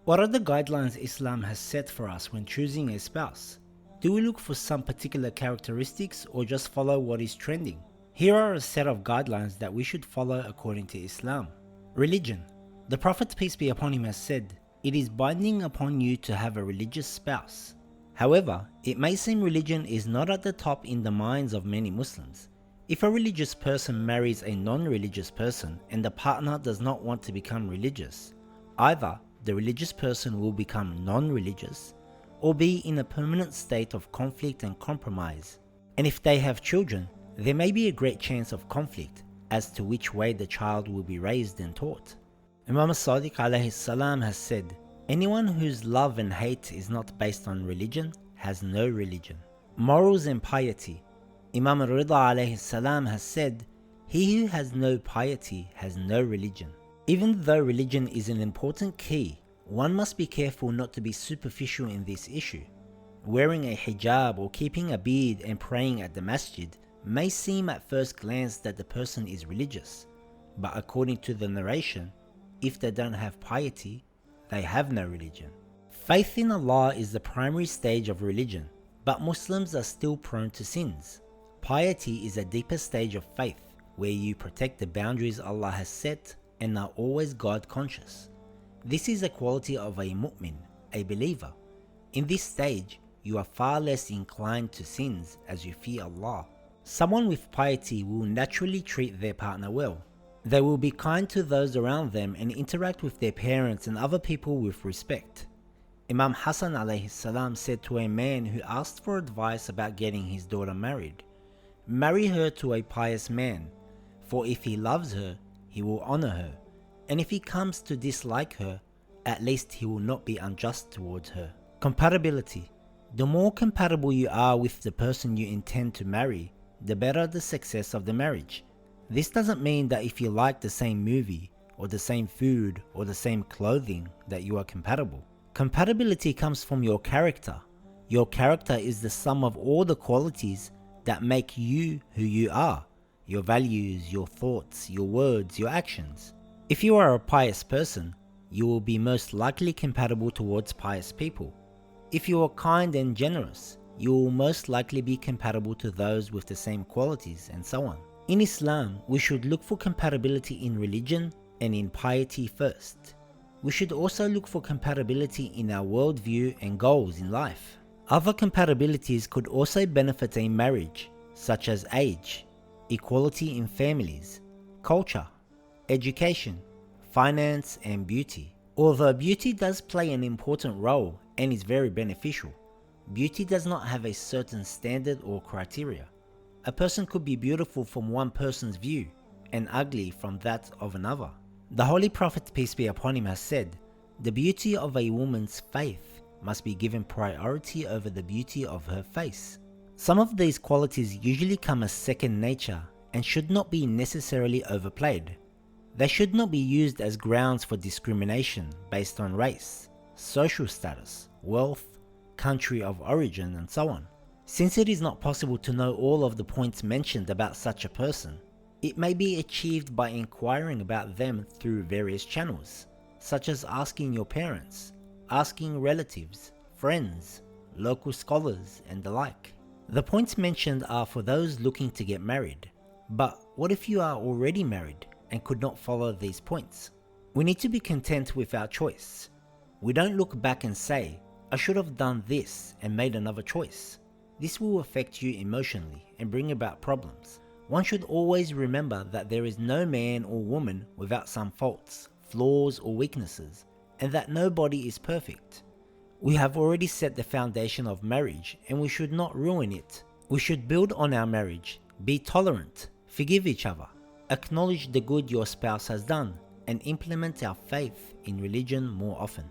What are the guidelines Islam has set for us when choosing a spouse? Do we look for some particular characteristics or just follow what is trending? Here are a set of guidelines that we should follow according to Islam. Religion. The Prophet, peace be upon him, has said, "It is binding upon you to have a religious spouse." However, it may seem religion is not at the top in the minds of many Muslims. If a religious person marries a non-religious person and the partner does not want to become religious, either the religious person will become non-religious or be in a permanent state of conflict and compromise. And if they have children, there may be a great chance of conflict as to which way the child will be raised and taught. Imam Sadiq alayhi salam has said, "Anyone whose love and hate is not based on religion has no religion." Morals and piety. Imam Rida alayhi salam has said, "He who has no piety has no religion." Even though religion is an important key, one must be careful not to be superficial in this issue. Wearing a hijab or keeping a beard and praying at the masjid may seem at first glance that the person is religious, but according to the narration, if they don't have piety, they have no religion. Faith in Allah is the primary stage of religion, but Muslims are still prone to sins. Piety is a deeper stage of faith, where you protect the boundaries Allah has set and are always God conscious. This is a quality of a mu'min, a believer. In this stage, you are far less inclined to sins as you fear Allah. Someone with piety will naturally treat their partner well. They will be kind to those around them and interact with their parents and other people with respect. Imam Hassan alayhi salam said to a man who asked for advice about getting his daughter married, "Marry her to a pious man, for if he loves her, he will honor her, and if he comes to dislike her, at least he will not be unjust towards her." Compatibility. The more compatible you are with the person you intend to marry, the better the success of the marriage. This doesn't mean that if you like the same movie, or the same food, or the same clothing, that you are compatible. Compatibility comes from your character. Your character is the sum of all the qualities that make you who you are. Your values, your thoughts, your words, your actions. If you are a pious person, you will be most likely compatible towards pious people. If you are kind and generous, you will most likely be compatible to those with the same qualities, and so on. In Islam, we should look for compatibility in religion and in piety first. We should also look for compatibility in our worldview and goals in life. Other compatibilities could also benefit a marriage, such as age, equality in families, culture, education, finance, and beauty. Although beauty does play an important role and is very beneficial, beauty does not have a certain standard or criteria. A person could be beautiful from one person's view and ugly from that of another. The Holy Prophet, peace be upon him, has said, "The beauty of a woman's faith must be given priority over the beauty of her face." Some of these qualities usually come as second nature and should not be necessarily overplayed. They should not be used as grounds for discrimination based on race, social status, wealth, country of origin, and so on. Since it is not possible to know all of the points mentioned about such a person, it may be achieved by inquiring about them through various channels, such as asking your parents, asking relatives, friends, local scholars, and the like. The points mentioned are for those looking to get married, but what if you are already married and could not follow these points? We need to be content with our choice. We don't look back and say, "I should have done this and made another choice." This will affect you emotionally and bring about problems. One should always remember that there is no man or woman without some faults, flaws, or weaknesses, and that nobody is perfect. We have already set the foundation of marriage and we should not ruin it. We should build on our marriage, be tolerant, forgive each other, acknowledge the good your spouse has done, and implement our faith in religion more often.